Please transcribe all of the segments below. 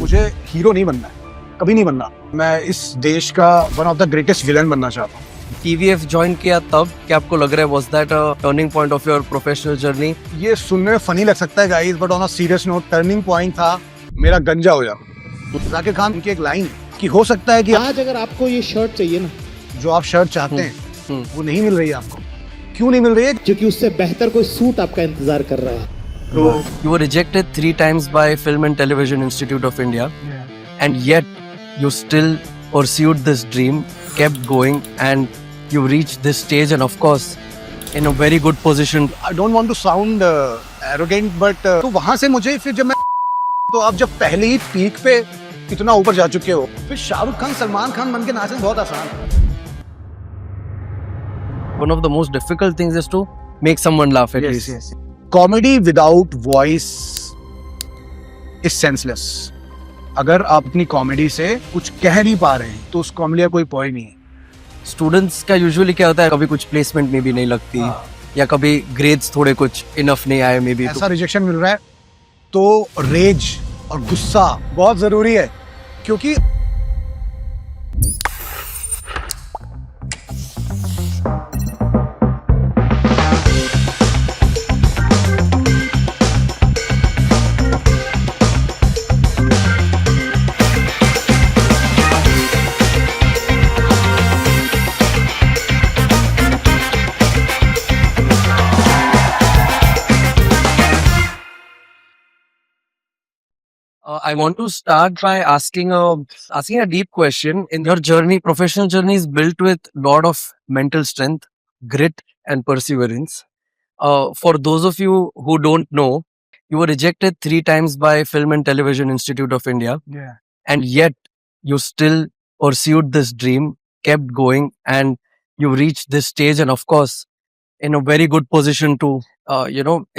मुझे हीरो नहीं बनना है, कभी नहीं बनना। मैं इस देश का one of the greatest villain बनना चाहता हूँ। TVF ज्वाइन किया तब क्या आपको लग रहा है was that a turning point of your professional journey? ये सुनने में फनी लग सकता है guys, but on a serious note turning point था मेरा गंजा हो जाना। जाकिर खान की एक लाइन कि हो सकता है कि आज अगर आपको ये शर्ट चाहिए ना, जो आप शर्ट चाहते हैं वो नहीं मिल रही है आपको। क्यों नहीं मिल रही है? क्योंकि उससे बेहतर कोई सूट आपका इंतजार कर रहा है। You were rejected 3 times by Film and Television Institute of India, and yet you still pursued this dream, kept going, and you reached this stage, and of course, in a very good position. I don't want to sound arrogant, but तो वहां से मुझे फिर जब मैं तो आप जब पहले ही पीक पे इतना ऊपर जा चुके हो, फिर शाहरुख खान सलमान खान बन के नाचना बहुत आसान है। One of the most difficult things is to make someone laugh at least. Comedy without voice is senseless. अगर आप अपनी कॉमेडी से कुछ कह नहीं पा रहे हैं तो उस कॉमेडी का कोई पॉइंट नहीं है। स्टूडेंट्स का यूजुअली क्या होता है, कभी कुछ प्लेसमेंट में भी नहीं लगती, या कभी ग्रेड्स थोड़े कुछ इनफ नहीं आए, मे बी ऐसा रिजेक्शन मिल रहा है तो रेज और गुस्सा बहुत जरूरी है, क्योंकि I want to start by asking a deep question. In your journey, professional journey is built with lot of mental strength, grit, and perseverance. For those of you who don't know, you were rejected 3 times by Film and Television Institute of India, and yet you still pursued this dream, kept going, and you reached this stage, and of course, in a very good position to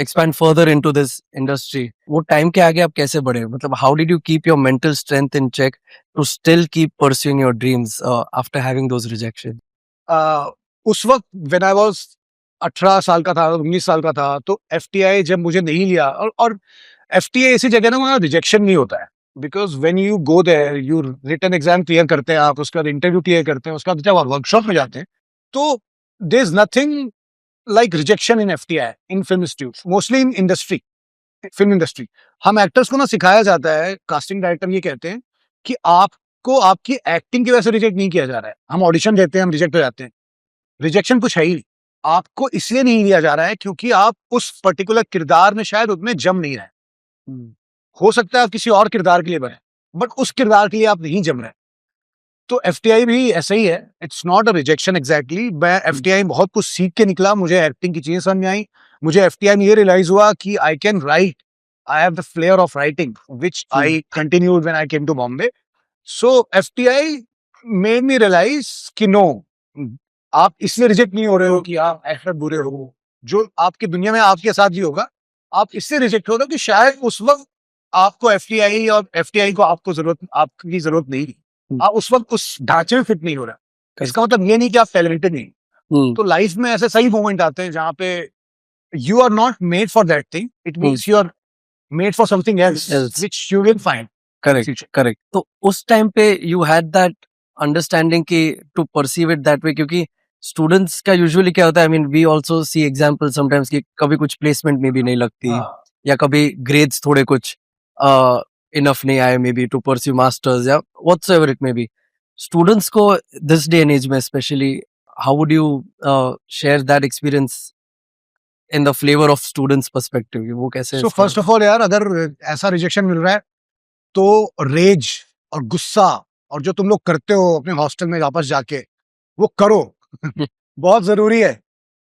expand further into this industry. वो time के आगे आप कैसे बढ़े, मतलब how did you keep your mental strength in check to still keep pursuing your dreams after having those rejections? उस वक्त when I was 18 साल का था, 19 साल का था, तो FTI जब मुझे नहीं लिया, और FTI ऐसी जगह ना वहाँ रिजेक्शन नहीं होता है, because when you go there you written exam clear करते हैं आप, उसके बाद इंटरव्यू क्लियर करते हैं, उसके बाद जब आप वर्कशॉप में जाते हैं तो there is nothing like rejection in FTI, in film institute, mostly in industry, film industry. हम एक्टर्स को ना सिखाया जाता है, कास्टिंग डायरेक्टर ये कहते हैं कि आपको आपकी एक्टिंग की वजह से रिजेक्ट नहीं किया जा रहा है। हम ऑडिशन देते हैं, हम रिजेक्ट हो जाते हैं। रिजेक्शन कुछ है ही नहीं, आपको इसलिए नहीं लिया जा रहा है क्योंकि आप उस पर्टिकुलर किरदार में शायद उतने जम नहीं रहे। हो सकता है आप किसी और किरदार के लिए बने, बट उस किरदार के लिए आप नहीं जम रहे। तो FTI भी ऐसा ही है, it's not a rejection exactly. मैं FTI में बहुत कुछ सीख के निकला, मुझे एक्टिंग की चीजें समझ में आई, मुझे FTI में ये रियलाइज हुआ कि I can write, I have the flair of writing which I continued when I came to Bombay. So FTI made me realise कि नो, आप इसलिए रिजेक्ट नहीं हो रहे हो कि आप एक्टर बुरे हो, जो आपकी दुनिया में आपके साथ भी होगा, आप इससे रिजेक्ट हो रहे हो कि शायद उस वक्त आपको FTI और FTI को आपकी जरूरत नहीं, आप उस वक्त उस ढांचे में फिट नहीं हो रहा। इसका मतलब ये नहीं कि आप टैलेंटेड नहीं। तो लाइफ में ऐसे सही मोमेंट आते हैं जहां पे you are not made for that thing, it means you are made for something else which you will find. Correct. तो उस टाइम पे यू हैड दैट अंडरस्टैंडिंग कि to perceive it that way, क्योंकि students का usually क्या होता है, I mean we also see example sometimes कि कभी कुछ प्लेसमेंट में भी नहीं लगती, या कभी ग्रेड्स थोड़े कुछ इनफ नहीं आए, may be to pursue masters या व्हाटसएवर इट मे बी। स्टूडेंट्स को दिस डे एंड एज में specially, how would you share that experience in the flavour of students perspective? वो कैसे? सो फर्स्ट ऑफ ऑल यार, अगर ऐसा रिजेक्शन मिल रहा है तो रेज और गुस्सा और जो तुम लोग करते हो अपने हॉस्टल में वापस जाके, वो करो। बहुत जरूरी है,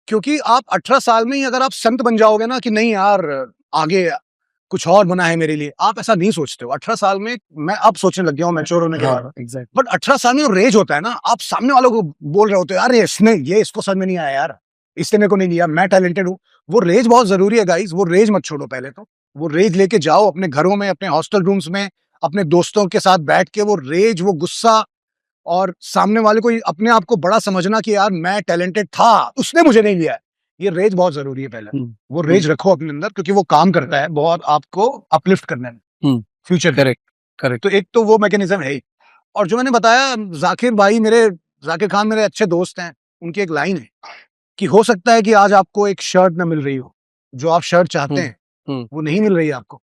क्योंकि आप 18 साल में ही अगर आप संत बन जाओगे ना कि नहीं यार आगे कुछ और बना है मेरे लिए, आप ऐसा नहीं सोचते हो। 18 साल में मैं अब सोचने लग गया हूँ मैच्योर होने के बाद। बट 18 साल में रेज होता है ना, आप सामने वालों को बोल रहे होते हो यार इसको समझ में नहीं आया यार, इसने मेरे को नहीं लिया, मैं टैलेंटेड हूँ। वो रेज बहुत जरूरी है गाइस, वो रेज मत छोड़ो। पहले तो वो रेज लेके जाओ अपने घरों में, अपने हॉस्टल रूम्स में, अपने दोस्तों के साथ बैठ के वो रेज, वो गुस्सा, और सामने वाले को अपने आप को बड़ा समझना कि यार मैं टैलेंटेड था, उसने मुझे नहीं लिया। ये रेज बहुत जरूरी है। पहले वो रेज रखो अपने अंदर, क्योंकि वो काम करता है बहुत आपको अपलिफ्ट करने में फ्यूचर। करेक्ट। करेक्ट तो एक तो वो मैकेनिज्म है ही। और जो मैंने बताया, जाकिर खान मेरे अच्छे दोस्त हैं, उनकी एक लाइन है कि हो सकता है कि आज आपको एक शर्ट ना मिल रही हो, जो आप शर्ट चाहते हैं वो नहीं मिल रही है आपको।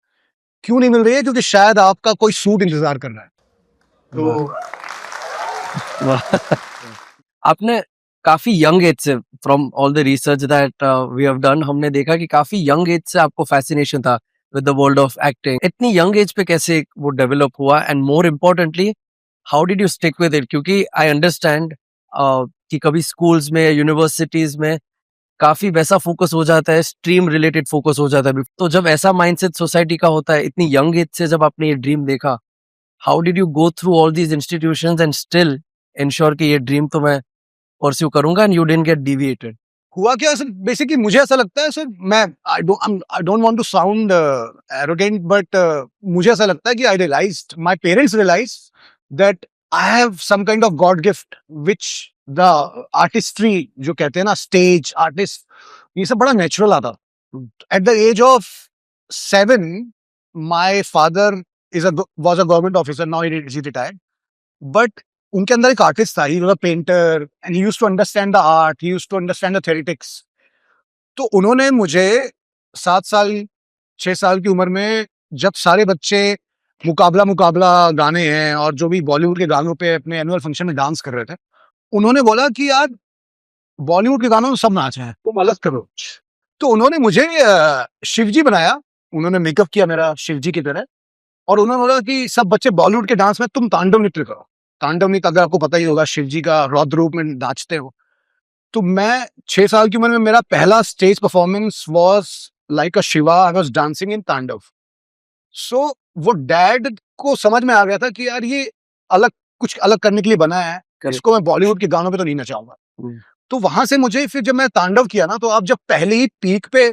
क्यों नहीं मिल रही है? क्योंकि शायद आपका कोई सूट इंतजार कर रहा है। तो आपने काफी यंग एज से, from all the research that we have done, हमने देखा कि काफी यंग एज से आपको फैसिनेशन था with the world of acting. इतनी यंग एज पे कैसे वो डेवलप हुआ, and more importantly how did you stick with it? क्योंकि आई अंडरस्टैंड कि कभी स्कूल्स में, यूनिवर्सिटीज में काफी वैसा फोकस हो जाता है, स्ट्रीम रिलेटेड फोकस हो जाता है। तो जब ऐसा माइंडसेट सोसाइटी का होता है, इतनी यंग एज से जब आपने ये ड्रीम देखा, how did you go through all these institutions and still ensure कि ये ड्रीम तो मैं परस्यू करूंगा, and you didn't get deviated? हुआ क्या सर, बेसिकली मुझे ऐसा लगता है सर, मैं I don't want to sound arrogant, but मुझे ऐसा लगता है कि I realised, my parents realised that I have some kind of god gift which the artistry जो कहते हैं ना, स्टेज आर्टिस्ट, ये सब बड़ा नेचुरल आता। At the age of 7 my father was a government officer, now he is retired, but उनके अंदर एक आर्टिस्ट था, he was a painter and he used to understand the art, he used to understand the theoretics. तो उन्होंने मुझे 7 साल 6 साल की उम्र में, जब सारे बच्चे मुकाबला मुकाबला गाने हैं और जो भी बॉलीवुड के गानों पे अपने एनुअल फंक्शन में डांस कर रहे थे, उन्होंने बोला कि यार बॉलीवुड के गानों में सब नाच रहे हैं, तुम अलग करो। तो उन्होंने मुझे शिवजी बनाया, उन्होंने मेकअप किया मेरा शिवजी की तरह, और उन्होंने बोला कि सब बच्चे बॉलीवुड के डांस में, तुम तांडव नृत्य करो। तांडव नृत्य अगर आपको पता ही होगा, शिवजी का रौद्र रूप में नाचते हो। तो मैं 6 साल की उम्र में, मेरा पहला stage performance was like a Shiva, I was dancing in तांडव। सो वो डैड को समझ में आ गया था कि यार ये कुछ अलग करने के लिए बना है, इसको मैं बॉलीवुड के गानों पे तो नहीं नचाऊंगा। तो वहां से मुझे फिर जब मैं तांडव किया ना, तो आप जब पहले ही पीक पे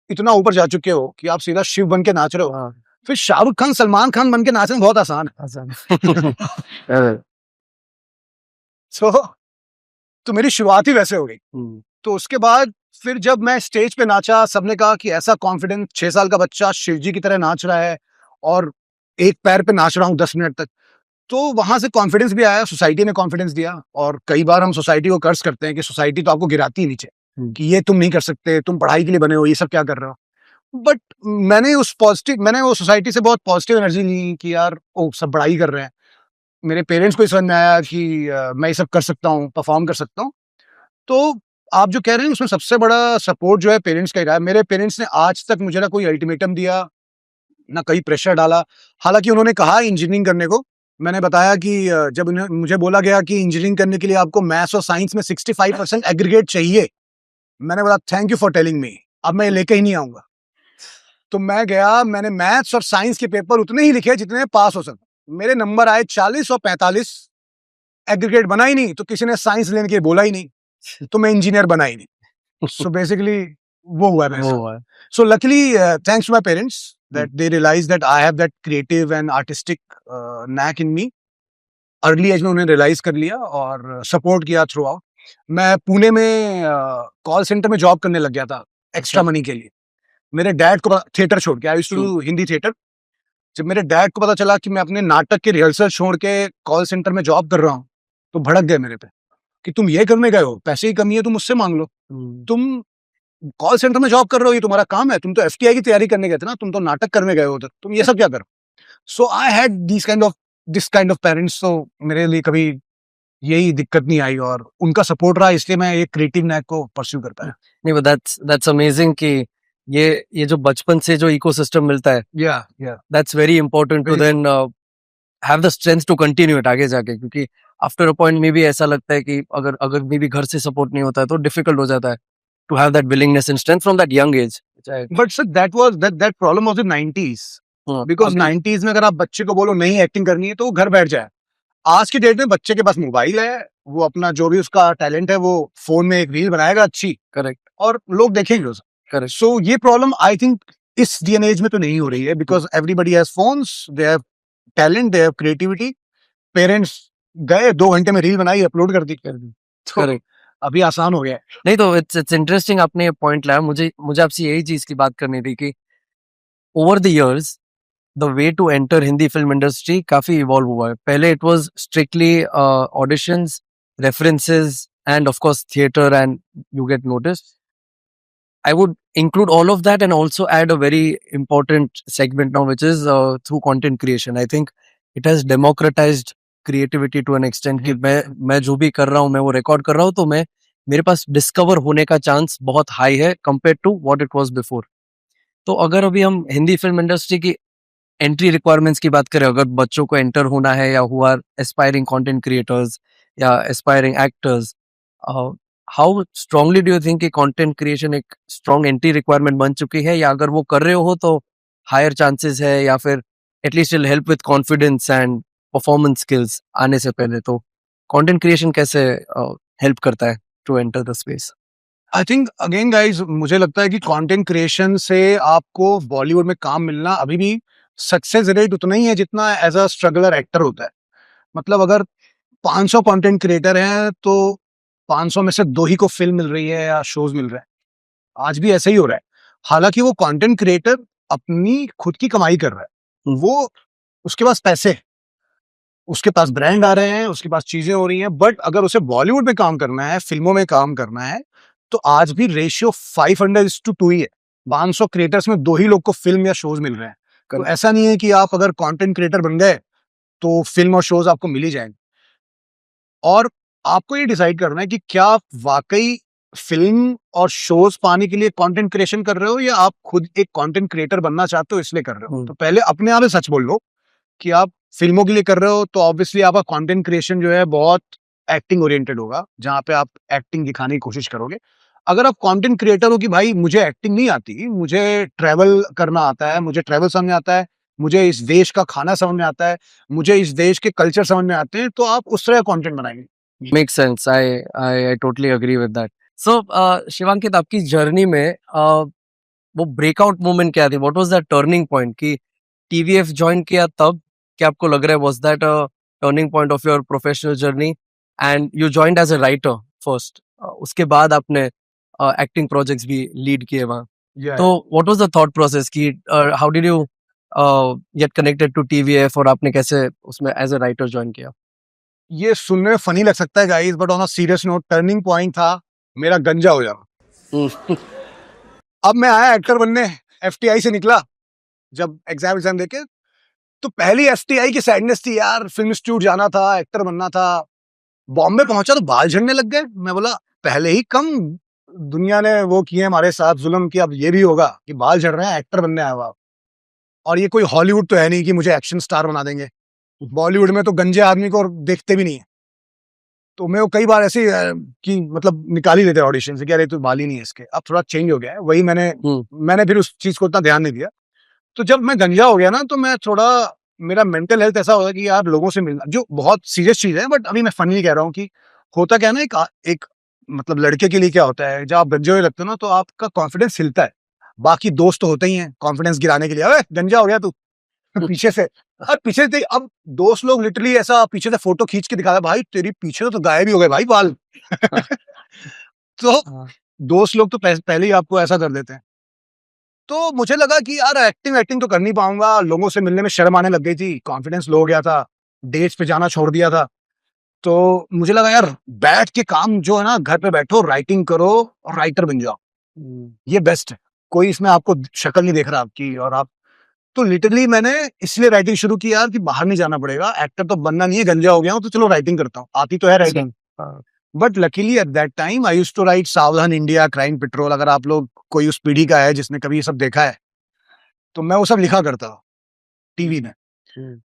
इतना ऊपर जा चुके हो कि आप सीधा शिव बन के नाच रहे हो, फिर शाहरुख खान, सलमान खान बन के नाचना बहुत आसान है। तो मेरी शुरुआत ही वैसे हो गई। तो उसके बाद फिर जब मैं स्टेज पे नाचा, सबने कहा कि ऐसा कॉन्फिडेंस, 6 साल का बच्चा शिवजी की तरह नाच रहा है और एक पैर पे नाच रहा हूँ 10 मिनट तक। तो वहां से कॉन्फिडेंस भी आया, सोसाइटी ने कॉन्फिडेंस दिया। और कई बार हम सोसाइटी को कर्ज करते हैं कि सोसाइटी तो आपको गिराती ही नीचे, कि ये तुम नहीं कर सकते, तुम पढ़ाई के लिए बने हो, ये सब क्या कर रहे हो। बट मैंने वो सोसाइटी से बहुत पॉजिटिव एनर्जी ली कि यार ओ, सब पढ़ाई कर रहे हैं। मेरे पेरेंट्स को समझ में आया कि मैं ये सब कर सकता हूँ, परफॉर्म कर सकता हूँ। तो आप जो कह रहे हैं उसमें सबसे बड़ा सपोर्ट जो है पेरेंट्स का ही रहा है। मेरे पेरेंट्स ने आज तक मुझे ना कोई अल्टीमेटम दिया, ना कहीं प्रेशर डाला। हालांकि उन्होंने कहा इंजीनियरिंग करने को, मैंने बताया कि जब उन्हें मुझे बोला गया कि इंजीनियरिंग करने के लिए आपको मैथ्स और साइंस में 65% एग्रीगेट चाहिए, मैंने बोला thank you for telling me, अब मैं लेके ही नहीं आऊंगा। तो मैं गया, मैंने मैथ्स और साइंस के पेपर उतने ही लिखे जितने में पास हो सके। मेरे नंबर आए 40 और 45, एग्रीगेट बना ही नहीं। तो किसी ने साइंस लेने के लिए बोला ही नहीं, तो मैं इंजीनियर बना ही नहीं। सो बेसिकली वो हुआ मेरे साथ। So luckily, thanks to my parents that they realized that I have that creative and artistic knack in me. Early age में उन्हें realize कर लिया और support किया throughout. मैं पुणे में कॉल सेंटर में जॉब करने लग गया था एक्स्ट्रा मनी के लिए। मेरे डैड को थिएटर छोड़ के, I used to do Hindi theatre. जब मेरे डैड को पता चला कि मैं अपने नाटक के रिहर्सल छोड़ के कॉल सेंटर में जॉब कर रहा हूँ, तो भड़क गए मेरे पे कि तुम ये करने गए हो, पैसे की कमी है, तुम मुझसे मांग लो। तुम कॉल सेंटर में जॉब कर रहे हो, ये तुम्हारा काम है, तुम तो एफटीआई की तैयारी करने गए थे ना, तुम तो नाटक करने गए हो उधर, तुम ये सब क्या करो। So I had this kind of parents. तो मेरे लिए कभी यही दिक्कत नहीं आई और उनका सपोर्ट रहा, इसलिए मैं एक क्रिएटिव नैक को परस्यू कर पाया। नहीं, but that's amazing कि ये जो बचपन से जो इकोसिस्टम मिलता है, या that's very important to then have the strength to continue it आगे जाके। क्योंकि आफ्टर अ पॉइंट में भी ऐसा लगता है कि अगर मे भी घर से सपोर्ट नहीं होता है तो डिफिकल्ट हो जाता है to have that willingness and strength from that young age. But sir that problem was in 90s, because 90s में अगर आप बच्चे को बोलो नहीं एक्टिंग करनी है तो वो घर बैठ जाए। आज की डेट में बच्चे के पास मोबाइल है, वो अपना जो भी उसका टैलेंट है वो फोन में एक रील बनाएगा अच्छी, करेक्ट, और लोग देखेंगे उसे। करेक्ट। सो ये प्रॉब्लम आई थिंक इस डी एन एज में तो नहीं हो रही है, because everybody has phones, they have talent, they have creativity. Parents गए 2 घंटे में रील बनाई, अपलोड कर दी। करेक्ट, अभी आसान हो गया है। नहीं तो इट्स इंटरेस्टिंग आपने ये पॉइंट लाया। मुझे आपसे यही चीज की बात करनी थी कि over the years the way to enter Hindi film industry काफी evolve हुआ है. पहले it was strictly auditions, references, and of course theater, and you get noticed. I would include all of that and also add a very important segment now, which is through content creation. I think it has democratized creativity to an extent कि मैं जो भी कर रहा हूँ मैं वो record कर रहा हूँ तो मैं मेरे पास डिस्कवर होने का चांस बहुत हाई है compare to what it was before. तो अगर अभी हम हिंदी फिल्म इंडस्ट्री की एंट्री रिक्वायरमेंट्स की बात करें, अगर बच्चों को एंटर होना है या who are aspiring content creators या aspiring actors, how strongly do you think कि कंटेंट क्रिएशन एक स्ट्रांग एंट्री रिक्वायरमेंट बन चुकी है, या अगर वो कर रहे हो तो हायर चांसेस है, या फिर at least it help with confidence and performance skills आने से पहले? तो कंटेंट क्रिएशन कैसे हेल्प करता है to enter the space? I think again guys, मुझे लगता है कि कंटेंट क्रिएशन से आपको बॉलीवुड में काम मिलना अभी भी सक्सेस रेट उतना ही है जितना एज अ स्ट्रगलर एक्टर होता है. मतलब अगर 500 कंटेंट क्रिएटर हैं तो 500 में से 2 ही को फिल्म मिल रही है या शोज मिल रहे हैं. आज भी ऐसे ही हो रहा है. हालांकि वो कंटेंट क्रिएटर अपनी खुद की कमाई कर रहा है, वो उसके पास पैसे हैं, उसके पास ब्रांड आ रहे हैं, उसके पास चीजें हो रही हैं. बट अगर उसे बॉलीवुड में काम करना है, फिल्मों में काम करना है, तो आज भी रेशियो 500:2 ही है. 500 क्रिएटर्स में 2 ही लोग को फिल्म या शोज मिल रहे हैं. तो ऐसा नहीं है कि आप अगर कंटेंट क्रिएटर बन गए तो फिल्म और शोज आपको मिल ही जाएंगे. और आपको ये डिसाइड करना है कि क्या आप वाकई फिल्म और शोज पाने के लिए कंटेंट क्रिएशन कर रहे हो या आप खुद एक कंटेंट क्रिएटर बनना चाहते हो इसलिए कर रहे हो. तो पहले अपने आप में सच बोल लो कि आप फिल्मों के लिए कर रहे हो, तो ऑब्वियसली आपका कंटेंट क्रिएशन जो है बहुत एक्टिंग ओरिएंटेड होगा, जहां पे आप एक्टिंग दिखाने की कोशिश करोगे. अगर आप कंटेंट क्रिएटर हो कि भाई मुझे एक्टिंग नहीं आती, मुझे ट्रैवल करना आता है, मुझे ट्रैवल समझ में आता है, मुझे इस देश का खाना समझ में आता है, मुझे इस देश के कल्चर समझ में आते हैं, तो आप उस तरह का कंटेंट बनाएंगे. Makes sense. I totally agree with that. So, Shivankit, आपकी जर्नी में वो ब्रेकआउट मोमेंट क्या थी? What was that turning point कि TVF ज्वाइन किया तब क्या आपको लग रहा है was that a turning point of your professional journey and you joined as a writer first? उसके बाद आपने एक्टिंग प्रोजेक्ट्स भी लीड किए वहाँ. तो what was the thought process कि how did you get connected to TVF और आपने कैसे उसमें as a writer ज्वाइन किया? ये सुनने में फनी लग सकता है guys, but on a serious note turning point था मेरा गंजा हो जाना. अब मैं आया एक्टर बनने, FTI से निकला जब एग्जाम देके, तो पहली FTI की सैडनेस थी यार. फिल्म इंस्टीट्यूट जाना था, एक्टर बनना था. बॉम्बे पहुंचा तो बाल झड़ने लग गए. मैं बोला पहले ही कम दुनिया ने वो किए हमारे साथ जुल्म कि अब ये भी होगा कि बाल झड़ रहे हैं, एक्टर बनने आया हुआ. और ये कोई हॉलीवुड तो है नहीं कि मुझे एक्शन स्टार बना देंगे. बॉलीवुड में तो गंजे आदमी को देखते भी नहीं है. तो मैं वो कई बार ऐसे कि मतलब निकाल ही लेते ऑडिशन से कि अरे तो बाल ही नहीं है इसके. अब थोड़ा चेंज हो गया है. वही मैंने फिर उस चीज को इतना ध्यान नहीं दिया. तो जब मैं गंजा हो गया ना, तो मैं थोड़ा, मेरा मेंटल हेल्थ ऐसा होगा कि यार लोगों से मिलना, जो बहुत सीरियस चीज है, बट अभी मैं फनी कह रहा हूँ कि होता क्या है ना, एक मतलब लड़के के लिए क्या होता है, जब आप गंजे हुए लगते हो ना तो आपका कॉन्फिडेंस हिलता है. बाकी दोस्त तो होते ही हैं कॉन्फिडेंस गिराने के लिए, अरे गंजा हो गया तू पीछे से. और पीछे से अब दोस्त लोग लिटरली ऐसा पीछे से फोटो खींच के दिखाता, भाई तेरी पीछे तो गायब ही हो गए भाई बाल. तो दोस्त लोग तो पहले ही आपको ऐसा कर देते हैं. तो मुझे लगा कि यार एक्टिंग तो कर नहीं पाऊंगा, लोगों से मिलने में शर्म आने लग गई थी, कॉन्फिडेंस लो हो गया था, डेट्स पे जाना छोड़ दिया था. तो मुझे लगा यार बैठ के काम जो है ना, घर पे बैठो, राइटिंग करो और राइटर बन जाओ, ये बेस्ट है. कोई इसमें आपको शक्ल नहीं देख रहा आपकी, और आप तो लिटरली मैंने इसलिए राइटिंग शुरू की यार कि बाहर नहीं जाना पड़ेगा, एक्टर तो बनना नहीं है, गंजा हो गया हूँ तो चलो राइटिंग करता हूँ, आती तो है writing. But luckily at that time I used to write Savdhaan India, crime patrol. अगर आप लोग कोई उस पीढ़ी का है जिसने कभी ये सब देखा है, तो मैं वो सब लिखा करता था टीवी में.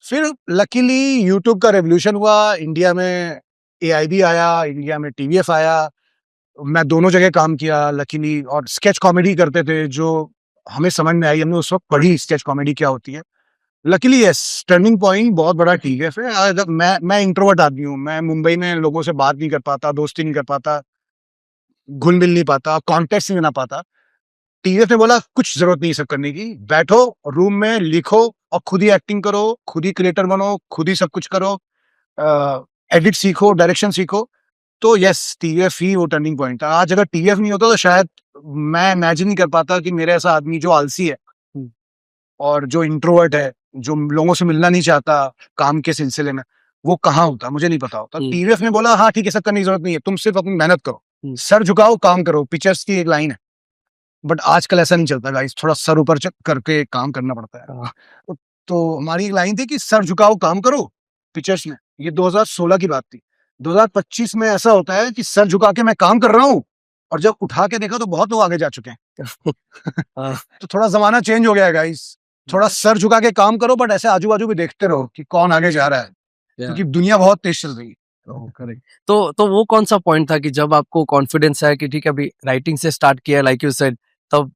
फिर लकीली यूट्यूब का रेवोल्यूशन हुआ, इंडिया में AIB आया, इंडिया में TVF आया. मैं दोनों जगह काम किया लकीली, और स्केच कॉमेडी करते थे जो हमें समझ में आई. हमने उस वक्त पढ़ी स्केच कॉमेडी क्या होती है. लकीली यस, टर्निंग पॉइंट बहुत बड़ा. ठीक है, फिर मैं इंट्रोवर्ट आदमी हूँ. मैं मुंबई में लोगों से बात नहीं कर पाता, दोस्ती नहीं कर पाता, घुल मिल नहीं पाता, कॉन्टेक्स्ट नहीं बना पाता. TVF ने बोला कुछ जरूरत नहीं सब करने की, बैठो रूम में लिखो और खुद ही एक्टिंग करो, खुद ही क्रिएटर बनो, खुद ही सब कुछ करो, एडिट सीखो, डायरेक्शन सीखो. तो यस, TVF ही वो टर्निंग पॉइंट था. आज अगर TVF नहीं होता तो शायद मैं इमेजिन नहीं कर पाता कि मेरे ऐसा आदमी जो आलसी है और जो इंट्रोवर्ट है जो लोगों से मिलना नहीं चाहता काम के सिलसिले में, वो कहाँ होता मुझे नहीं पता होता। टीवीएफ ने बोला हाँ ठीक है, सब करने की जरूरत नहीं है, तुम सिर्फ अपनी मेहनत करो, सर झुकाओ, काम करो, पिक्चर्स की एक लाइन है। बट आजकल ऐसा नहीं चलता गाइस, थोड़ा सर ऊपर करके काम करना पड़ता है। तो हमारी एक लाइन थी कि सर झुकाओ, काम करो, पिक्चर्स में। ये 2016 की बात थी। 2025 में ऐसा होता है कि सर झुका के मैं काम कर रहा हूँ, और जब उठा के देखा तो बहुत लोग आगे जा चुके हैं। तो थोड़ा जमाना चेंज हो गया है गाइस। थोड़ा सर झुका के काम करो, बट ऐसे आजू बाजू भी देखते रहो कि कौन आगे जा रहा है, क्योंकि दुनिया बहुत तेज चल रही है। करेक्ट। तो वो कौन सा पॉइंट था कि जब आपको कॉन्फिडेंस आया कि ठीक है अभी राइटिंग से स्टार्ट किया, लाइक यू सेड, तब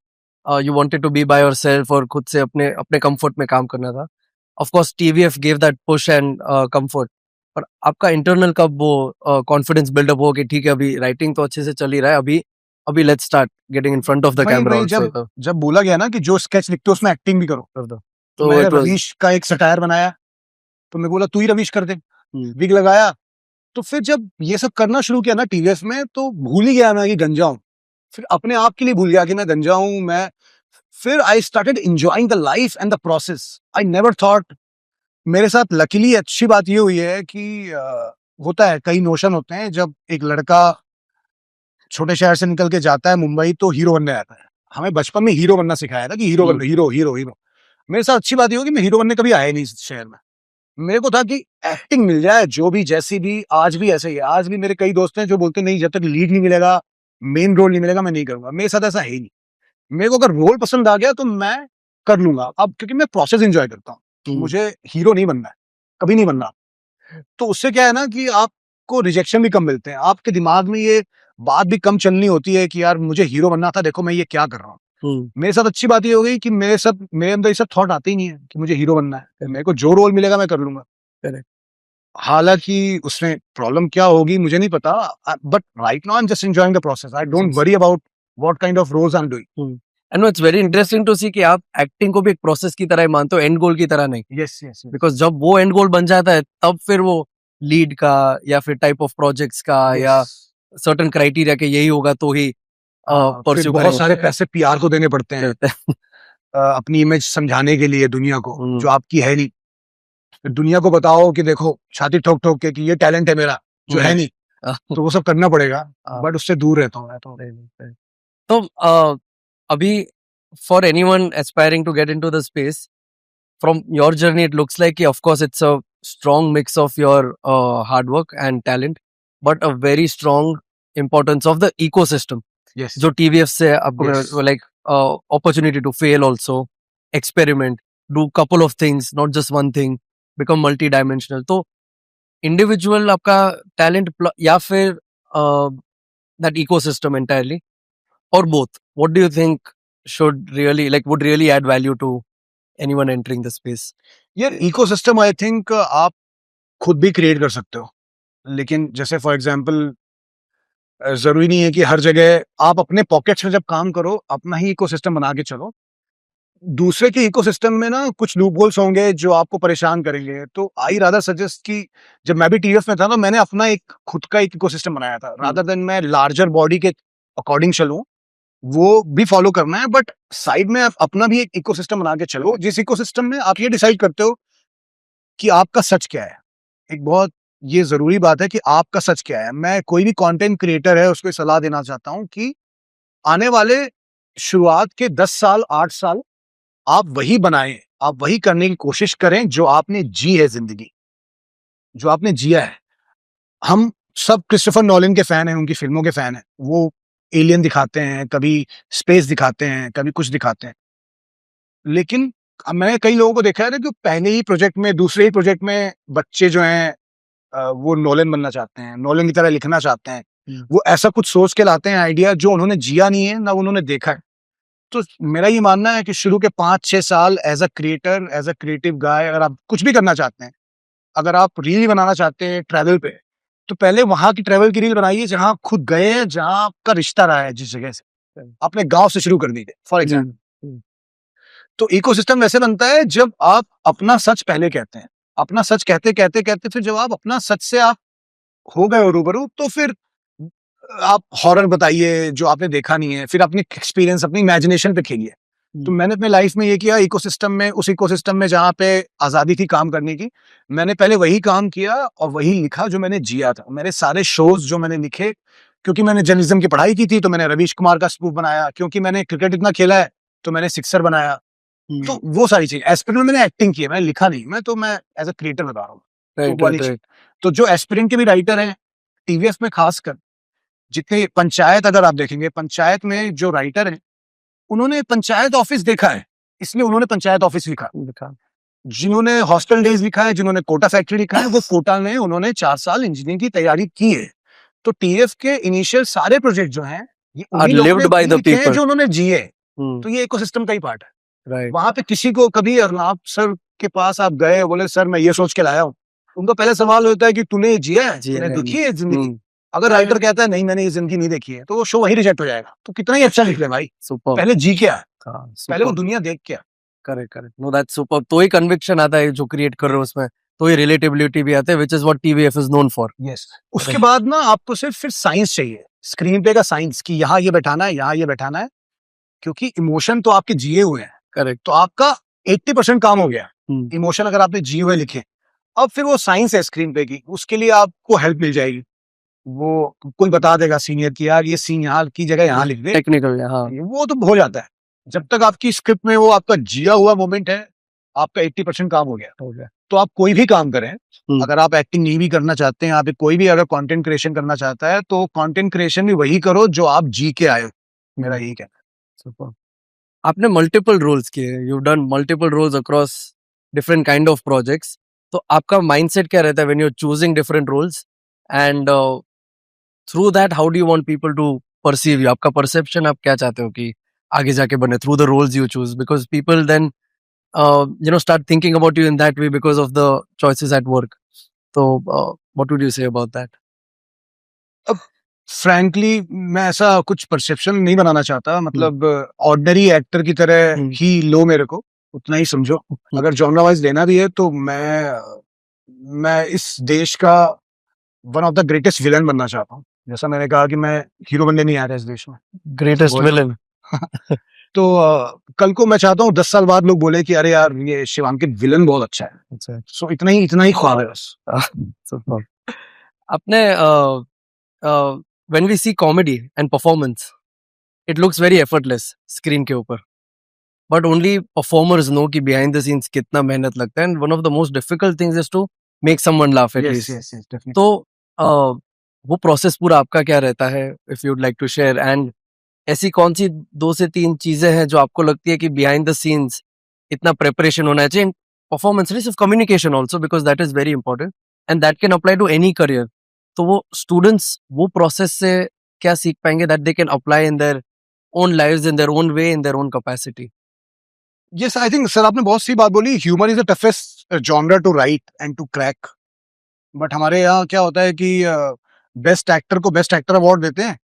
you wanted to be by yourself और खुद से अपने अपने कंफर्ट में काम करना था। Of course TVF give that push and comfort, पर आपका इंटरनल कब वो कॉन्फिडेंस बिल्डअप हो कि ठीक है अभी राइटिंग तो अच्छे से चल ही रहा है, अभी अभी let's start getting in front of the camera also. जब बोला गया ना कि जो स्केच लिखते हो उसमें एक्टिंग भी करो, तो मैंने रवीश का एक सटायर बनाया, तो मैं बोला तू ही रवीश कर दे, विग लगाया। तो फिर जब ये सब करना शुरू किया ना टीवीएफ में, तो भूल ही गया मैं कि गंजा हूं, फिर अपने आप के लिए भूल गया कि मैं गंजा हूं। मैं फिर I started enjoying the life and the process. I never thought, मेरे साथ लकीली अच्छी बात ये हुई है कि होता है, कई नोशन होते हैं, जब एक लड़का छोटे शहर से निकल के जाता है मुंबई तो हीरो बनने आता है। हमें बचपन में हीरो बनना सिखाया था कि हीरो बन, हीरो हीरो हीरो। मेरे साथ अच्छी बात ये होगी, मैं हीरो बनने कभी आया नहीं इस शहर में। मेरे को था कि एक्टिंग मिल जाए, जो भी जैसी भी। आज भी ऐसे ही है, आज भी मेरे कई दोस्त हैं जो बोलते नहीं जब तक लीड नहीं मिलेगा, मेन रोल नहीं मिलेगा, मैं नहीं करूंगा। मेरे साथ ऐसा है ही नहीं। मेरे को अगर रोल पसंद आ गया तो मैं कर लूंगा, अब क्योंकि मैं प्रोसेस एंजॉय करता हूँ। मुझे हीरो नहीं बनना है, कभी नहीं बनना। तो उससे क्या है ना कि आपको रिजेक्शन भी कम मिलते हैं, आपके दिमाग में ये बात भी कम चलनी होती है कि यार मुझे हीरो बनना था, देखो मैं ये क्या कर रहा हूँ। मेरे साथ अच्छी बात ये हो गई कि मेरे अंदर ये सब थॉट आते ही नहीं है कि मुझे हीरो बनना है। मेरे को जो रोल मिलेगा मैं कर लूंगा। हालांकि उसमें प्रॉब्लम क्या होगी मुझे नहीं पता, but right now I am just enjoying the process. I don't worry about what kind of roles I am doing. And it's very interesting to see कि आप एक्टिंग को भी एक प्रोसेस की तरह ही मानते हो, एंड गोल की तरह नहीं। यस यस, बिकॉज जब वो एंड गोल बन जाता है तब फिर वो लीड का या फिर टाइप ऑफ प्रोजेक्ट्स का या सर्टेन क्राइटेरिया के यही होगा तो ही फिर बहुत सारे पैसे पीआर को देने पड़ते हैं अपनी इमेज समझाने के लिए दुनिया को, जो आपकी है नहीं। फिर दुनिया को बताओ कि देखो छाती ठोक ठोक के कि ये टैलेंट है मेरा जो है नहीं, तो वो सब करना पड़ेगा। बट उससे दूर रहता हूँ मैं तो अभी for anyone aspiring to get into the space, from your journey it looks like of course it's a strong mix of your hard work and talent, but a very strong importance of the ecosystem yes जो TVF से आपको Yes. like opportunity to fail also, experiment, do couple of things, not just one thing, become multi-dimensional। तो individual आपका talent या फिर that ecosystem entirely or both, what do you think should really like would really add value to anyone entering the space? यार ecosystem I think आप खुद भी create कर सकते हो, लेकिन जैसे फॉर एग्जांपल जरूरी नहीं है कि हर जगह आप अपने पॉकेट्स में जब काम करो अपना ही इकोसिस्टम बना के चलो। दूसरे के इकोसिस्टम में ना कुछ लूप होल्स होंगे जो आपको परेशान करेंगे। तो आई रादर सजेस्ट कि जब मैं भी टीवीएफ में था तो मैंने अपना एक खुद का एक इकोसिस्टम बनाया था, रादर देन मैं लार्जर बॉडी के अकॉर्डिंग चलूं। वो भी फॉलो करना है, बट साइड में आप अपना भी एक इकोसिस्टम बना के चलो, जिस इकोसिस्टम में आप ये डिसाइड करते हो कि आपका सच क्या है। एक बहुत ये जरूरी बात है कि आपका सच क्या है। मैं कोई भी कंटेंट क्रिएटर है उसको सलाह देना चाहता हूं कि आने वाले शुरुआत के 10 साल 8 साल आप वही बनाएं, आप वही करने की कोशिश करें जो आपने जी है, जिंदगी जो आपने जिया है। हम सब क्रिस्टोफर नोलन के फैन हैं, उनकी फिल्मों के फैन हैं। वो एलियन दिखाते हैं, कभी स्पेस दिखाते हैं, कभी कुछ दिखाते हैं, लेकिन मैंने कई लोगों को देखा है ना कि पहले ही प्रोजेक्ट में, दूसरे ही प्रोजेक्ट में बच्चे जो हैं वो नोलन बनना चाहते हैं, नोलन की तरह लिखना चाहते हैं। वो ऐसा कुछ सोच के लाते हैं आइडिया जो उन्होंने जिया नहीं है ना उन्होंने देखा है। तो मेरा ये मानना है कि शुरू के 5-6 साल as a creator, as a creative guy, अगर आप कुछ भी करना चाहते हैं, अगर आप रील बनाना चाहते हैं ट्रैवल पे, तो पहले वहां की ट्रैवल की रील बनाइए जहां आप खुद गए हैं, जहां आपका रिश्ता रहा है, जिस जगह से। अपने गांव से शुरू कर दीजिए फॉर एग्जाम्पल। तो इकोसिस्टम वैसे बनता है जब आप अपना सच पहले कहते हैं। अपना सच कहते कहते कहते फिर जब आप अपना सच से आप हो गए हो रूबरू, तो फिर आप हॉरर बताइए जो आपने देखा नहीं है, फिर अपनी एक्सपीरियंस, अपनी इमेजिनेशन पे खेलिए। तो मैंने अपने लाइफ में ये किया, इकोसिस्टम में, उस इकोसिस्टम में जहाँ पे आजादी थी काम करने की, मैंने पहले वही काम किया और वही लिखा जो मैंने जिया था। मेरे सारे शोज जो मैंने लिखे, क्योंकि मैंने जर्नलिज्म की पढ़ाई की थी तो मैंने रवीश कुमार का स्पूफ बनाया, क्योंकि मैंने क्रिकेट इतना खेला है तो मैंने सिक्सर बनाया। तो वो सारी चीज, एस्पिरेंट में मैंने एक्टिंग की है, मैंने लिखा नहीं, मैं एज अ क्रिएटर बता रहा हूँ। राइट वाली राइट चीज। तो जो एस्पिरेंट के भी राइटर हैं टीवीएफ में, खासकर जितने पंचायत, अगर आप देखेंगे पंचायत में जो राइटर हैं, उन्होंने पंचायत ऑफिस देखा है, इसलिए उन्होंने पंचायत ऑफिस लिखा। जिन्होंने हॉस्टल डेज लिखा है, जिन्होंने कोटा फैक्ट्री लिखा है, वो कोटा में उन्होंने 4 साल इंजीनियरिंग की तैयारी की है। तो टीएफ के इनिशियल सारे प्रोजेक्ट जो हैं, ये उन्हीं लोगों lived ने by the लिखे हैं people. जो उन्होंने जिए। हम्म, तो ये इकोसिस्टम का ही पार्ट है। राइट वहां पे किसी को कभी अर्नाब सर के पास आप गए, बोले सर मैं ये सोच के लाया हूँ, उनका पहले सवाल होता है कि तूने ये जिया है, जिया तूने है। देखी है जिंदगी? हम्म, अगर राइटर कहता है नहीं मैंने ये जिंदगी नहीं देखी है, तो वो शो वही रिजेक्ट हो जाएगा। तो कितना ही अच्छा लिख ले भाई, सुपर पहले जी के आ, हाँ पहले वो सुपर दुनिया देख के आ। Correct correct no that's super तो ही कन्विक्शन आता है जो क्रिएट कर रहे हो उसमें तो ही रिलेटेबिलिटी भी आता है which is what TVF is known for yes. उसके बाद ना आपको सिर्फ फिर साइंस चाहिए, स्क्रीन पे का साइंस, कि यहाँ ये बैठाना है, यहाँ ये बैठाना है, क्योंकि इमोशन तो आपके जिए हुए हैं। करेक्ट तो आपका 80% काम हो गया। इमोशन अगर आपने जिए हुए लिखे, अब फिर वो साइंस है स्क्रीन पे की, उसके लिए आपको हेल्प मिल जाएगी। वो कोई बता देगा सीनियर की यार ये सीन यहाँ की जगह यहाँ लिख दे, टेक्निकल हाँ वो तो हो जाता है। जब तक आपकी स्क्रिप्ट में वो आपका जिया हुआ मोमेंट है, आपका 80% काम हो गया। तो आप कोई भी काम करें, अगर आप एक्टिंग नहीं भी करना चाहते हैं, आप कोई भी अगर कंटेंट क्रिएशन करना चाहता है, तो कंटेंट क्रिएशन भी वही करो जो आप जी के आए हो। मेरा यही कहना है। सुपर आपने मल्टीपल रोल्स किए you done multiple roles across different kind of projects तो आपका माइंडसेट क्या रहता है when you are choosing different roles and through that how do you want people to perceive you आपका परसेप्शन आप क्या चाहते हो कि आगे जाके बने through the roles you choose because people then start thinking about you in that way because of the choices at work so what would you say about that frankly मैं ऐसा कुछ परसेप्शन नहीं बनाना चाहता, मतलब ऑर्डिनरी एक्टर की तरह ही लो, मेरे को उतना ही समझो। अगर जॉनरा वाइज लेना भी है तो मैं इस देश का one of the greatest villain बनना चाहता हूँ। जैसा मैंने कहा कि मैं हीरो बनने नहीं आया था इस देश में, greatest villain तो कल को मैं चाहता हूँ 10 साल बाद लोग बोले कि अरे यार ये शिवांकित विलन बहुत अच्छा है। सो इतना ही ख्वाब है बस। Super. आपने when we see comedy and performance it looks very effortless screen के ऊपर but only performers know कि behind the scenes कितना मेहनत लगता है and one of the most difficult things is to make someone laugh at least yes, definitely. तो वो process पूरा आपका क्या रहता है if you'd like to share and ऐसी कौन सी 2 से 3 चीजें हैं जो आपको लगती है कि behind the scenes इतना प्रेपरेशन होना चाहिए परफॉर्मेंस नहीं सिर्फ communication also because that is very important and that can apply to any career तो वो स्टूडेंट्स वो प्रोसेस से क्या सीख पाएंगे that they can apply in their own lives in their own way in their own capacity yes, I think sir आपने बहुत सी बात बोली। Humour is the toughest genre to write and to crack, but हमारे यहाँ क्या होता है कि बेस्ट एक्टर को बेस्ट एक्टर अवार्ड देते हैं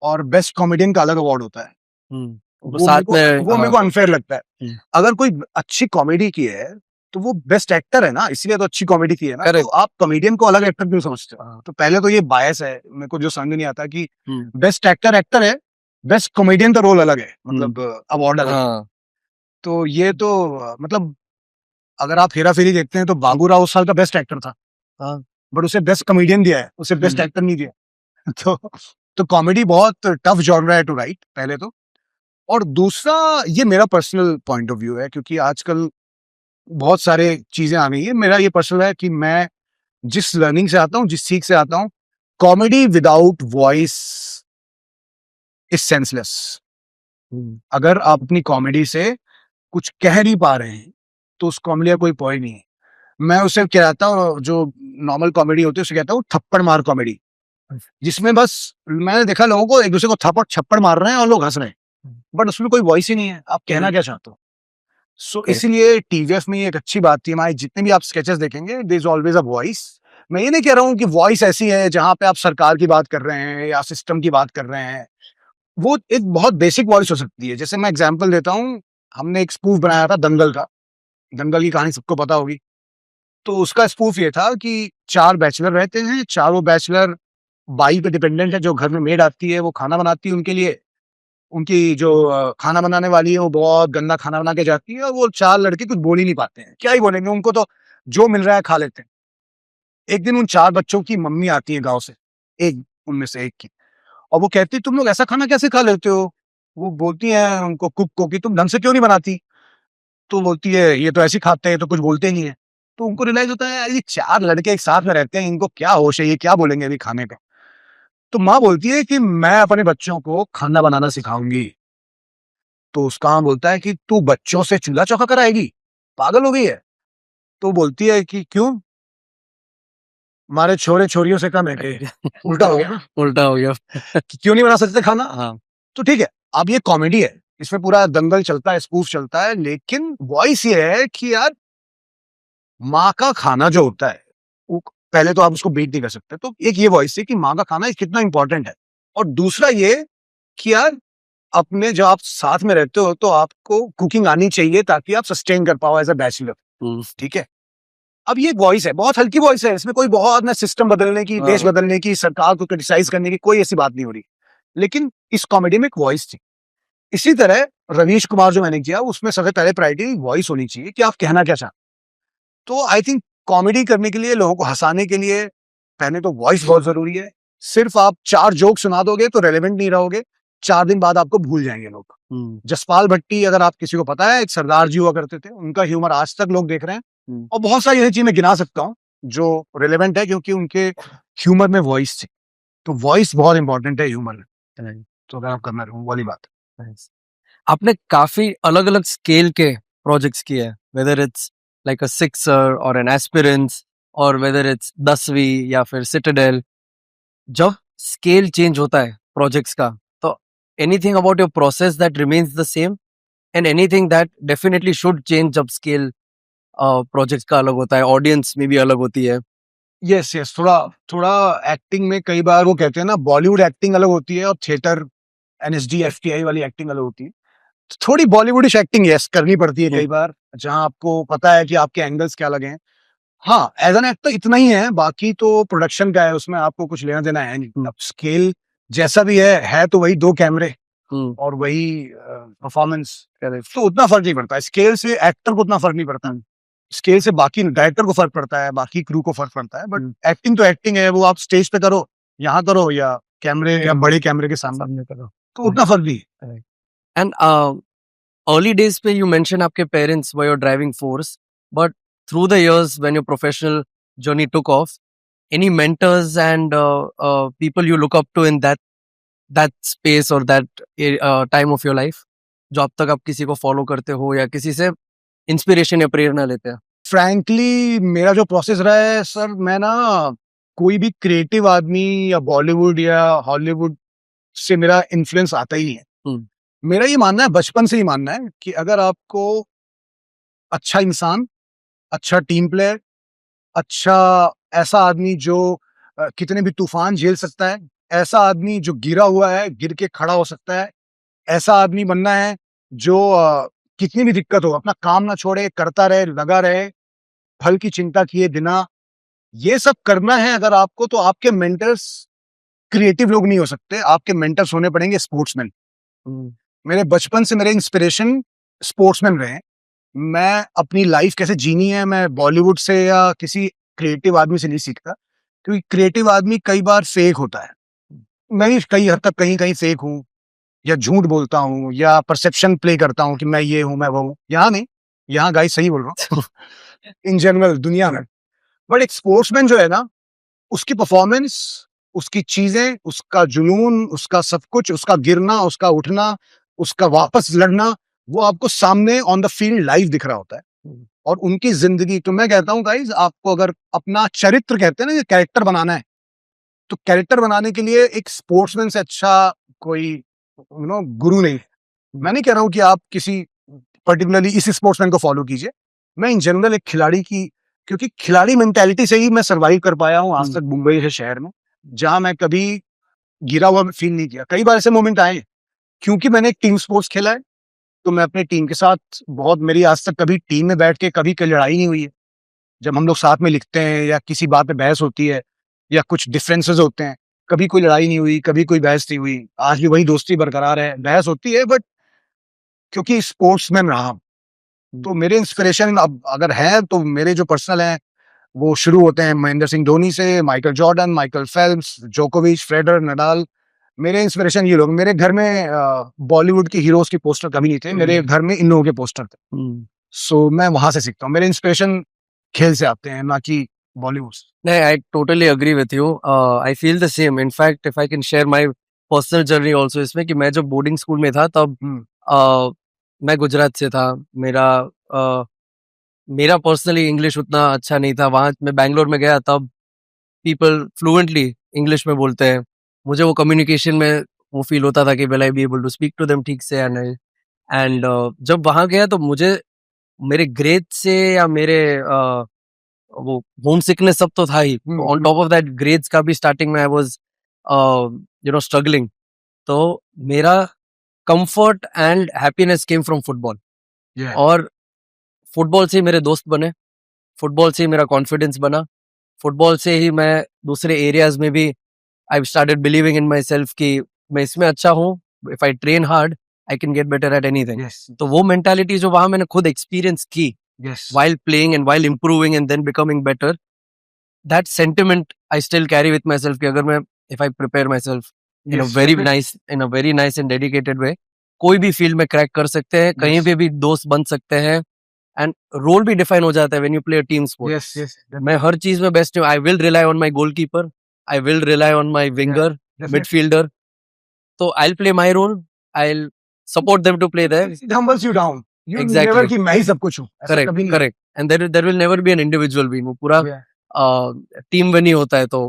और बेस्ट कॉमेडियन का अलग अवार्ड होता है। वो साथ में वो मेरे को अनफेयर लगता है। अगर कोई अच्छी कॉमेडी की है तो वो बेस्ट एक्टर है ना, इसलिए तो अच्छी कॉमेडी की है ना। तो आप कॉमेडियन को अलग एक्टर क्यों समझते हो? तो पहले तो ये बायस है मेरे को, जो समझ नहीं आता कि बेस्ट एक्टर है, बेस्ट कॉमेडियन का रोल अलग है, मतलब अवार्ड अलग है। तो ये तो मतलब अगर आप हेरा फेरी देखते हैं तो बाबू राव उस साल का बेस्ट एक्टर था, बट उसे बेस्ट कॉमेडियन दिया है, उसे बेस्ट एक्टर नहीं दिया। तो कॉमेडी बहुत टफ जॉनरा है टू राइट, पहले तो। और दूसरा, ये मेरा पर्सनल पॉइंट ऑफ व्यू है, क्योंकि आजकल बहुत सारे चीजें आ गई है। मेरा ये पर्सनल है कि मैं जिस लर्निंग से आता हूँ, जिस सीख से आता हूँ, comedy without voice is senseless. अगर आप अपनी कॉमेडी से कुछ कह नहीं पा रहे हैं तो उस कॉमेडी का कोई पॉइंट नहीं है। मैं उसे कहता हूँ, जो नॉर्मल कॉमेडी होती है उसे कहता हूँ थप्पड़ मार कॉमेडी, जिसमें बस मैंने देखा लोगों को एक दूसरे को थप्पड़ छप्पड़ मार रहे हैं और लोग हंस रहे हैं, बट उसमें कोई वॉइस ही नहीं है। आप कहना क्या चाहते हो? सो इसीलिए टीवीएफ में एक अच्छी बात थी, हमारे जितने भी आप स्केचेस देखेंगे there is always a voice. मैं ये नहीं कह रहा हूँ कि वॉइस ऐसी है जहां पे आप सरकार की बात कर रहे हैं या सिस्टम की बात कर रहे हैं, वो एक बहुत बेसिक वॉइस हो सकती है। जैसे मैं एग्जांपल देता हूँ, हमने एक स्पूफ बनाया था दंगल का, दंगल की कहानी सबको पता होगी। तो उसका स्पूफ ये था कि 4 बैचलर रहते हैं, चारों बैचलर बाई पे डिपेंडेंट है, जो घर में मेड आती है वो खाना बनाती है उनके लिए। उनकी जो खाना बनाने वाली है वो बहुत गंदा खाना बना के जाती है और वो 4 लड़के कुछ बोल ही नहीं पाते हैं। क्या ही बोलेंगे, उनको तो जो मिल रहा है खा लेते हैं। एक दिन उन 4 बच्चों की मम्मी आती है गाँव से, एक उनमें से एक की, और वो कहती है तुम लोग ऐसा खाना कैसे खा लेते हो? वो बोलती हैं उनको कुक को कि तुम ढंग से क्यों नहीं बनाती? तो बोलती है ये तो ऐसे ही खाते हैं, तो कुछ बोलते नहीं है। तो उनको रियलाइज होता है यार ये 4 लड़के एक साथ में रहते हैं, इनको क्या होश है, ये क्या बोलेंगे अभी खाने पे? तो माँ बोलती है कि मैं अपने बच्चों को खाना बनाना सिखाऊंगी। तो उसका हाँ बोलता है कि तू बच्चों से चूल्हा चौका कराएगी, पागल हो गई है? तो बोलती है कि क्यों, हमारे छोरे छोरियों से कम है कि? उल्टा हो गया ना उल्टा हो गया। कि क्यों नहीं बना सकते खाना? हाँ। तो ठीक है, अब ये कॉमेडी है, इसमें पूरा दंगल चलता है, स्पूफ चलता है, लेकिन वॉइस ये है कि यार माँ का खाना जो होता है वो पहले तो आप उसको बीट नहीं कर सकते। तो एक ये वॉइस है कि माँ का खाना कितना इंपॉर्टेंट है, और दूसरा ये कि यार अपने जब आप साथ में रहते हो तो आपको कुकिंग आनी चाहिए ताकि आप सस्टेन कर पाओ एज अ बैचलर। हम्म, ठीक है, अब ये वॉइस है, बहुत हल्की वॉइस है, इसमें कोई बहुत ना सिस्टम बदलने की, देश हाँ। बदलने की, सरकार को क्रिटिसाइज करने की कोई ऐसी बात नहीं हो रही, लेकिन इस कॉमेडी में एक वॉइस थी। इसी तरह रवीश कुमार जो मैंने किया उसमें सबसे पहले प्रायोरिटी वॉइस होनी चाहिए कि आप कहना क्या चाहते। तो आई थिंक कॉमेडी करने के लिए, लोगों को हंसाने के लिए पहले तो वॉइस बहुत जरूरी है। सिर्फ आप 4 जोक सुना दोगे तो रेलेवेंट नहीं रहोगे, 4 दिन बाद आपको भूल जाएंगे लोग। जसपाल भट्टी अगर आप किसी को पता है, एक सरदार जी हुआ करते थे, उनका ह्यूमर आज तक लोग देख रहे हैं, और बहुत सारी ऐसी चीजें मैं गिना सकता हूँ जो रिलेवेंट है क्योंकि उनके ह्यूमर में वॉइस थी। तो वॉइस बहुत इंपॉर्टेंट है ह्यूमर में, तो अगर आप करना रहो वाली बात। Nice. आपने काफी अलग अलग स्केल के प्रोजेक्ट्स किए हैं, whether it's like a sixer और एन एस्पिरेंस, और वेदर इट्स 10वीं या फिर सिटाडेल। जब स्केल चेंज होता है प्रोजेक्ट्स का, तो anything about your process that remains the same, and anything that definitely should change जब स्केल प्रोजेक्ट्स का अलग होता है, ऑडियंस में भी अलग होती है। यस यस, थोड़ा थोड़ा एक्टिंग में कई बार वो कहते हैं ना, बॉलीवुड एक्टिंग अलग होती है और थिएटर एनएसडी एफटीआई वाली एक्टिंग अलग होती है। तो थोड़ी बॉलीवुडिश एक्टिंग यस करनी पड़ती है कई बार, जहां आपको पता है कि आपके एंगल्स क्या लगे हैं। हाँ, एज एन एक्टर इतना ही है, बाकी तो प्रोडक्शन का है, उसमें आपको कुछ लेना देना है नहीं। अब स्केल जैसा भी है तो वही 2 कैमरे और वही परफॉर्मेंस, तो उतना फर्क नहीं पड़ता। स्केल से एक्टर को उतना फर्क नहीं पड़ता, स्केल से बाकी डायरेक्टर को फर्क पड़ता है, बाकी क्रू को फर्क पड़ता है। बट एक्टिंग तो एक्टिंग है, वो आप स्टेज पे करो, यहाँ करो, या कैमरे या बड़े कैमरे के सामने करो, तो उतना फर्क नहीं है। एंड अर्ली डेज पे यू मेंशन आपके parents were your driving force, but through the years when your professional journey took off, any mentors and people you look up to in that space or that time of your life, जो अब तक आप किसी को follow करते हो या किसी से इंस्पिरेशन या प्रेरणा लेते हैं? फ्रैंकली मेरा जो प्रोसेस रहा है सर, मैं ना कोई भी क्रिएटिव आदमी या बॉलीवुड या हॉलीवुड से मेरा इन्फ्लुएंस आता ही नहीं है। मेरा ये मानना है, बचपन से ही मानना है कि अगर आपको अच्छा इंसान, अच्छा टीम प्लेयर, अच्छा ऐसा आदमी जो कितने भी तूफान झेल सकता है, ऐसा आदमी जो गिरा हुआ है गिर के खड़ा हो सकता है, ऐसा आदमी बनना है जो कितनी भी दिक्कत हो अपना काम ना छोड़े, करता रहे, लगा रहे, फल की चिंता किए बिना, ये सब करना है अगर आपको, तो आपके मेंटर्स क्रिएटिव लोग नहीं हो सकते, आपके मेंटर्स होने पड़ेंगे स्पोर्ट्समैन। मेरे बचपन से मेरे इंस्पिरेशन स्पोर्ट्समैन रहे हैं। मैं अपनी लाइफ कैसे जीनी है, मैं बॉलीवुड से या किसी क्रिएटिव आदमी से नहीं सीखता, क्योंकि क्रिएटिव आदमी कई बार फेक होता है। मैं भी कई हद तक कहीं कहीं फेक हूँ, या झूठ बोलता हूँ, या परसेप्शन प्ले करता हूँ कि मैं ये हूँ, मैं वो हूँ। यहाँ नहीं, यहाँ गाइस सही बोल रहा हूँ इन जनरल दुनिया में। बट एक स्पोर्ट्समैन जो है ना, उसकी परफॉर्मेंस, उसकी चीजें, उसका जुनून, उसका सब कुछ, उसका गिरना, उसका उठना, उसका वापस लड़ना, वो आपको सामने ऑन द फील्ड लाइव दिख रहा होता है। और उनकी जिंदगी, तो मैं कहता हूँ गाइस, आपको अगर अपना चरित्र कहते हैं ना, ये कैरेक्टर बनाना है, तो कैरेक्टर बनाने के लिए एक स्पोर्ट्समैन से अच्छा कोई गुरु नहीं। मैं नहीं कह रहा हूँ कि आप किसी पर्टिकुलरली इसी स्पोर्ट्समैन को फॉलो कीजिए, मैं इन जनरल एक खिलाड़ी की, क्योंकि खिलाड़ी मेंटालिटी से ही मैं सरवाइव कर पाया हूँ आज तक मुंबई जैसे शहर में, जहां मैं कभी गिरा हुआ फील नहीं किया। कई बार ऐसे मोमेंट आए क्योंकि मैंने एक टीम स्पोर्ट्स खेला है, तो मैं अपनी टीम के साथ बहुत, मेरी आज तक कभी टीम में बैठ के कभी कोई लड़ाई नहीं हुई है। जब हम लोग साथ में लिखते हैं या किसी बात पे बहस होती है या कुछ डिफरेंसेस होते हैं, कभी कोई लड़ाई नहीं हुई, कभी कोई बहस नहीं हुई, आज भी वही दोस्ती बरकरार है। बहस होती है बट क्योंकि स्पोर्ट्समैन रहा हूं, तो मेरे इंस्पिरेशन अब अगर है तो मेरे जो पर्सनल हैं वो शुरू होते हैं महेंद्र सिंह धोनी से, माइकल जॉर्डन, माइकल फेल्प्स, जोकोविच, फेडरर, नडाल। मेरे इंस्पिरेशन ये लोग। मेरे घर में बॉलीवुड की हीरोज की पोस्टर कभी नहीं थे, मेरे घर में इन लोगों के पोस्टर थे। सो मैं वहां से सीखता हूँ। मेरे इंस्पिरेशन खेल से आते हैं, ना कि बॉलीवुड से। नहीं, I totally agree with you. I feel the same. In fact, if I can share my personal journey also इसमें कि मैं जब बोर्डिंग स्कूल में था तब मैं गुजरात से था। मेरा पर्सनली इंग्लिश उतना अच्छा नहीं था। वहां मैं बैंगलोर में गया तब पीपल फ्लुएंटली इंग्लिश में बोलते हैं। मुझे वो कम्युनिकेशन में वो फील होता था कि will I be able to speak to them ठीक से एंड जब वहां गया तो मुझे मेरे ग्रेड से या मेरे वो होम सिकनेस सब तो था ही। On top of that grades का भी स्टार्टिंग में आई वाज स्ट्रगलिंग। तो मेरा comfort and happiness came from football. और फुटबॉल से ही मेरे दोस्त बने, फुटबॉल से ही मेरा कॉन्फिडेंस बना, फुटबॉल से ही मैं दूसरे एरियाज में भी I started believing in my self कि मैं इसमें अच्छा हूँ, if I train hard I can get better at anything. तो वो मेंटालिटी जो वहां मैंने खुद एक्सपीरियंस की while playing and while improving and then becoming better, that sentiment I still carry with myself कि अगर मैं if I prepare myself in a very nice and dedicated way, कोई भी फील्ड में क्रैक कर सकते हैं, कहीं पे भी दोस्त बन सकते हैं एंड रोल भी डिफाइन हो जाता है when you play a team sport. मैं हर चीज में बेस्ट हूँ। I will rely on my goalkeeper, I will rely on my winger, midfielder. तो I play my role, I support them to play there. It humbles you down. You Exactly. never कि मैं ही सब कुछ हूँ। ऐसा correct कभी नहीं। Correct and there will never be an individual win. वो पूरा टीम विन ही होता है। तो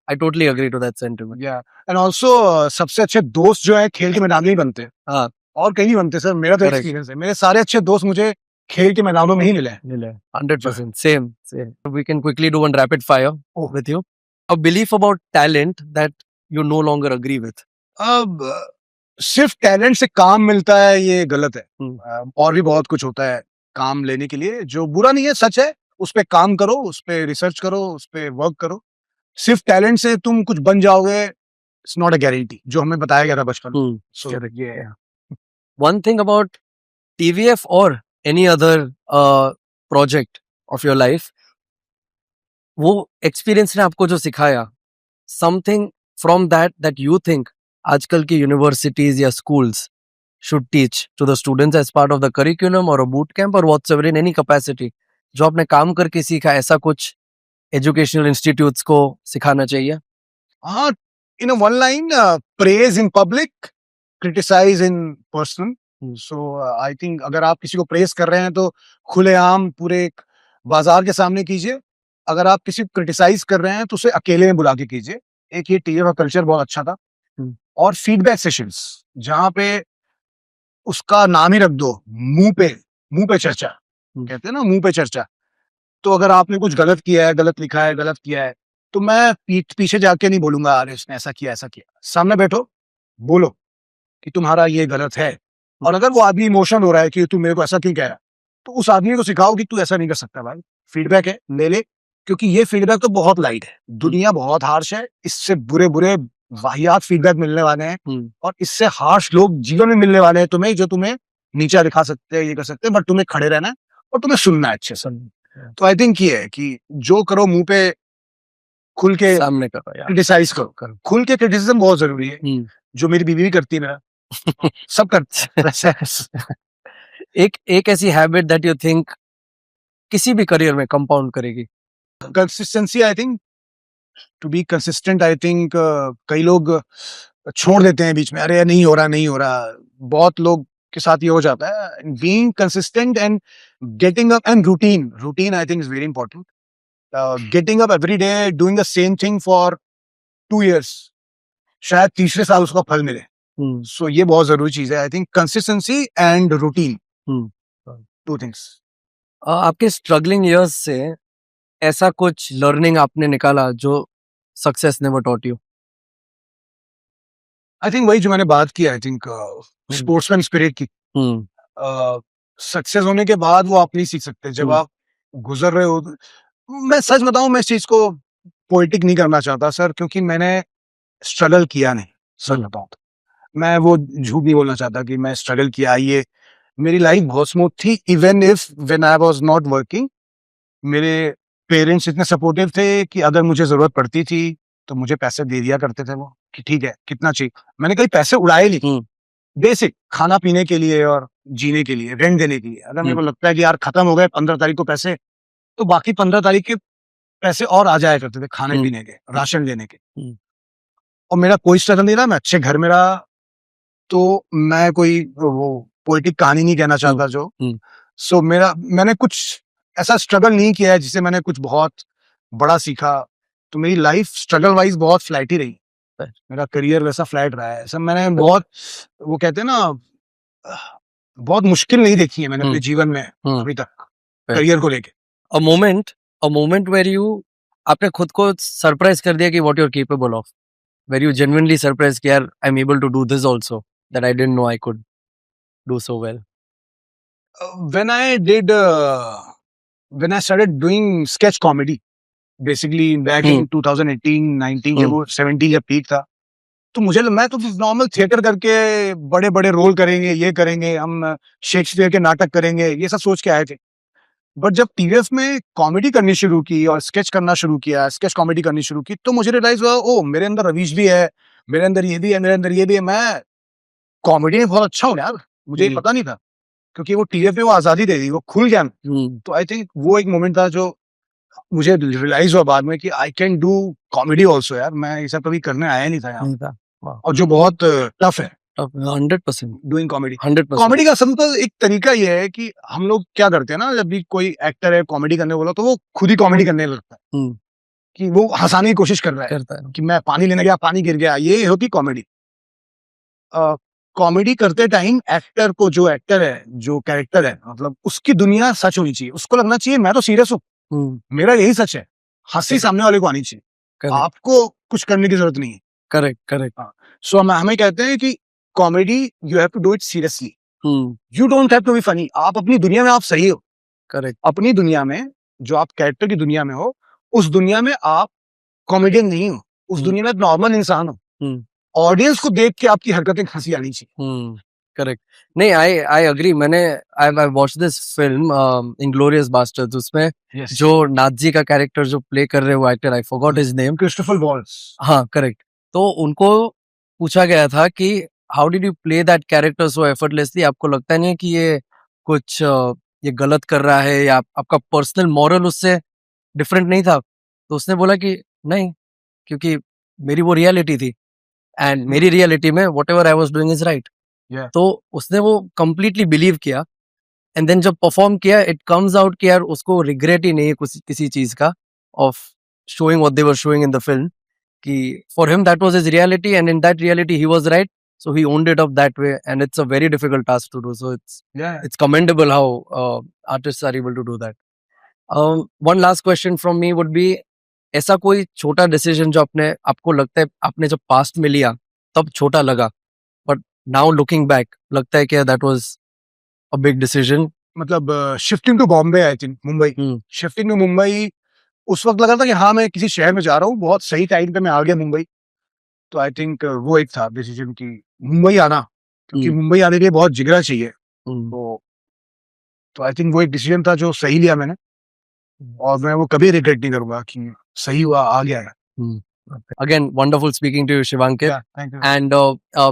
I totally agree to that sentiment. Yeah. And also सबसे अच्छे दोस्त जो है खेल के मैदान में ही बनते हैं। हाँ, और कहीं नहीं बनते सर। मेरा तो Correct. एक्सपीरियंस है। मेरे सारे अच्छे दोस्त मुझे खेल के मैदानों में ही मिले हैं। 100% same. We can quickly do one rapid fire with you. A belief about talent that you no longer agree with. अब सिर्फ टैलेंट से काम मिलता है ये गलत है। और भी बहुत कुछ होता है काम लेने के लिए जो बुरा नहीं है, सच है। उस पे काम करो, उस पे रिसर्च करो, उस पे वर्क करो। सिर्फ टैलेंट से तुम कुछ बन जाओगे, इट्स नॉट अ गारंटी, जो हमें बताया गया था बचपन में। So, Correct. ये है। One thing about TVF or any other project of your life, वो एक्सपीरियंस ने आपको जो सिखाया, something from that you think आजकल की यूनिवर्सिटीज या schools should teach to the students as part of the curriculum or a boot camp or whatsoever in any capacity, जो आपने काम करके सीखा, ऐसा कुछ एजुकेशनल इंस्टीट्यूट्स को सिखाना चाहिए? हाँ, in a one line, praise in public, criticize in personal. So I think अगर आप किसी को प्रेस कर रहे हैं तो खुलेआम पूरे बाजार के सामने कीजिए। अगर आप किसी को क्रिटिसाइज कर रहे हैं तो उसे अकेले में बुला के कीजिए। एक ये टीएफ का कल्चर बहुत अच्छा था। और फीडबैक सेशंस जहां पे उसका नाम ही रख दो, मुंह पे चर्चा, कहते हैं ना, मुंह पे चर्चा। तो अगर आपने कुछ गलत किया है, गलत लिखा है, गलत किया है, तो मैं पीछे जाके नहीं बोलूंगा अरे उसने ऐसा किया ऐसा किया। सामने बैठो, बोलो कि तुम्हारा ये गलत है। और अगर वो आदमी इमोशन हो रहा है कि तू मेरे को ऐसा क्यों कह रहा है, तो उस आदमी को सिखाओ कि तू ऐसा नहीं कर सकता भाई, फीडबैक है, ले ले। क्योंकि ये फीडबैक तो बहुत लाइट है, दुनिया बहुत हार्श है, इससे बुरे बुरे वाहियात फीडबैक मिलने वाले हैं। और इससे हार्श लोग जीवन में मिलने वाले हैं तुम्हें, जो तुम्हें नीचा दिखा सकते हैं, ये कर सकते हैं, बट तुम्हें खड़े रहना है और तुम्हें सुनना है अच्छे से। तो आई थिंक ये है कि जो करो मुंह पे खुल के सामने करो यार। क्रिटिसाइज करो। खुल के क्रिटिसिज्म बहुत जरूरी है, जो मेरी बीवी भी करती है, मेरा सब करते हैं। एक ऐसी हैबिट दैट यू थिंक किसी भी करियर में कंपाउंड करेगी? Consistency, I think to be consistent. I think कई लोग छोड़ देते हैं बीच में, अरे नहीं हो रहा। बहुत लोग के साथ ये हो जाता है। Being consistent and getting up and routine I think is very important. Getting up every day, doing the same thing for 2 years, शायद तीसरे साल उसका फल मिले। सो ये बहुत जरूरी चीज है। I think consistency and routine, 2 things। आपके स्ट्रगलिंग इयर्स से ऐसा कुछ लर्निंग आपने निकाला जो success never taught you? I think वही जो मैंने बात की, आई थिंक स्पोर्ट्समैन स्पिरिट की। सक्सेस होने के बाद वो आप नहीं सीख सकते, जब आप गुजर रहे हो। मैं सच बताऊं, मैं इस चीज को पोएटिक नहीं करना चाहता सर, क्योंकि मैंने स्ट्रगल किया नहीं, सच बताऊं तो। मैं वो झूठ नहीं बोलना चाहता कि मैं स्ट्रगल किया। ये मेरी लाइफ बहुत स्मूथ थी, even if when I was not working. मेरे पेरेंट्स इतने सपोर्टिव थे कि अगर मुझे जरूरत पड़ती थी तो मुझे पैसे दे दिया करते थे वो, कि ठीक है कितना चाहिए। मैंने कहीं पैसे उड़ाए नहीं, बेसिक खाना पीने के लिए और जीने के लिए, रेंट देने के लिए। अगर मेरे को लगता है कि यार खत्म हो गए 15 तारीख को पैसे, तो बाकी 15 तारीख के पैसे और आ जाया करते थे खाने पीने के, राशन लेने के। और मेरा कोई स्ट्रगल नहीं रहा, मैं अच्छे घर में रहा। तो मैं कोई वो पोएटिक कहानी नहीं कहना चाहता जो। सो मैंने कुछ ऐसा स्ट्रगल नहीं किया है जिसे मैंने कुछ बहुत बड़ा सीखा। तो मेरी लाइफ स्ट्रगल वाइज बहुत फ्लैट ही रही। मेरा करियर वैसा फ्लैट रहा है। सब मैंने बहुत, वो कहते हैं ना, बहुत मुश्किल नहीं देखी है मैंने अपने जीवन में अभी तक करियर को लेके। a moment where you आपने खुद को सरप्राइज कर दिया कि what you're capable of, where you genuinely surprised कि यार I'm able to do this also that I didn't know I could do so well. When I started doing sketch comedy, basically back in 2018, 19 जब वो 17 जब peak था, तो मैं तो normal theatre करके बड़े बड़े रोल करेंगे, ये करेंगे, हम शेक्सपियर के नाटक करेंगे, ये सब सोच के आए थे। बट जब टीवीएफ में कॉमेडी करनी शुरू की और स्केच करना शुरू किया, स्केच कॉमेडी करनी शुरू की, तो मुझे रियलाइज हुआ, ओ मेरे अंदर रवीश भी है, मेरे अंदर ये भी है, मेरे अंदर ये भी है, मैं कॉमेडी में बहुत अच्छा हूँ यार। मुझे ये पता नहीं था, क्योंकि वो टीवीएफ में वो आजादी दे दी, वो खुल गया। तो आई थिंक वो एक मोमेंट था जो मुझे रियलाइज हुआ बाद में कि I can do comedy also यार। मैं ये सब कभी करने आया नहीं था यहाँ, और जो बहुत टफ है 100% डूइंग कॉमेडी। 100%. कॉमेडी का सिंपल एक तरीका ये है कि हम लोग क्या करते हैं ना, जब भी कोई एक्टर है कॉमेडी करने बोला तो वो खुद ही कॉमेडी करने लगता है, कि वो हंसाने की कोशिश कर रहा है कि मैं पानी लेने गया, पानी गिर गया, ये होती कॉमेडी। कॉमेडी करते टाइम एक्टर को, जो एक्टर है, जो कैरेक्टर है, मतलब उसकी दुनिया सच होनी चाहिए। उसको लगना चाहिए मैं तो सीरियस हूँ, मेरा यही सच है। हंसी सामने वाले को आनी चाहिए, आपको कुछ करने की जरूरत नहीं है। करेक्ट. सो हमें कहते हैं कि comedy you have to do it seriously, you don't have to be funny. आप अपनी दुनिया में आप सही हो, करेक्ट. अपनी दुनिया में, जो आप कैरेक्टर की दुनिया में हो, उस दुनिया में आप कॉमेडियन नहीं हो, उस दुनिया में नॉर्मल इंसान हो। ऑडियंस को देख के आपकी हरकतें हंसी आनी चाहिए। करेक्ट. नहीं, आई अग्री. मैंने I watch this film Inglourious Basterds, उसमें जो नाजी का कैरेक्टर जो प्ले कर रहे वो actor, I forgot his name, Christopher Waltz. हाँ करेक्ट. तो उनको पूछा गया था कि how did you play that character so effortlessly, आपको लगता नहीं है कि ये कुछ ये गलत कर रहा है, या आपका पर्सनल मॉरल उससे डिफरेंट नहीं था? तो उसने बोला कि नहीं, क्योंकि मेरी वो रियलिटी थी, एंड मेरी रियलिटी में whatever I was doing is right. तो उसने वो कंप्लीटली बिलीव किया, एंड देन जब परफॉर्म किया इट कम्स आउट कि यार उसको रिग्रेट ही नहीं है किसी चीज का, of showing what they were showing in the film, कि for him that was his reality, and in that reality he was right, so he owned it up that way, and it's a very difficult task to do, so it's commendable how artists are able to do that. One last question from me would be, ऐसा कोई छोटा decision जो आपको लगता है आपने जब past में लिया तब छोटा लगा, बट नाउ लुकिंग बैक लगता है कि that was a big decision? मतलब shifting to Bombay, I think Mumbai, shifting to Mumbai, उस वक्त लगा था कि हाँ मैं किसी शहर में जा रहा हूँ, बहुत सही टाइम पे मैं आ गया मुंबई। तो आई थिंक वो एक था डिसीजन की मुंबई आना, क्योंकि मुंबई आने के लिए बहुत जिगरा चाहिए। तो आई थिंक वो एक डिसीजन था जो सही लिया मैंने, और मैं वो कभी रिग्रेट नहीं करूंगा कि सही हुआ, आ गया है। Again, wonderful speaking to you, Shivankit. Yeah, thank you. And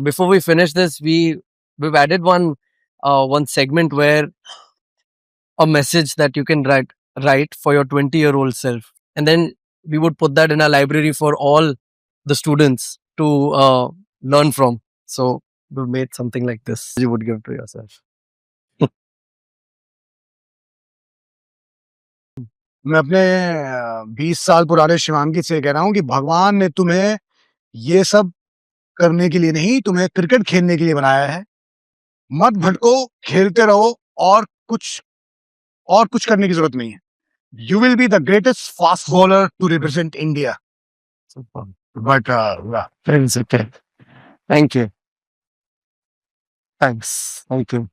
before we finish this, we've added one segment where a message that you can write for your 20-year-old self, and then we would put that in our library for all the students to learn from. So we've made something like this you would give to yourself. मैं अपने 20 साल पुराने शिवांकित से कह रहा हूँ कि भगवान ने तुम्हें ये सब करने के लिए नहीं, तुम्हें क्रिकेट खेलने के लिए बनाया है। मत भटको, खेलते रहो, और कुछ करने की जरूरत नहीं है। You will be the greatest fast bowler to represent India. But Thank you. Thanks. Thank you.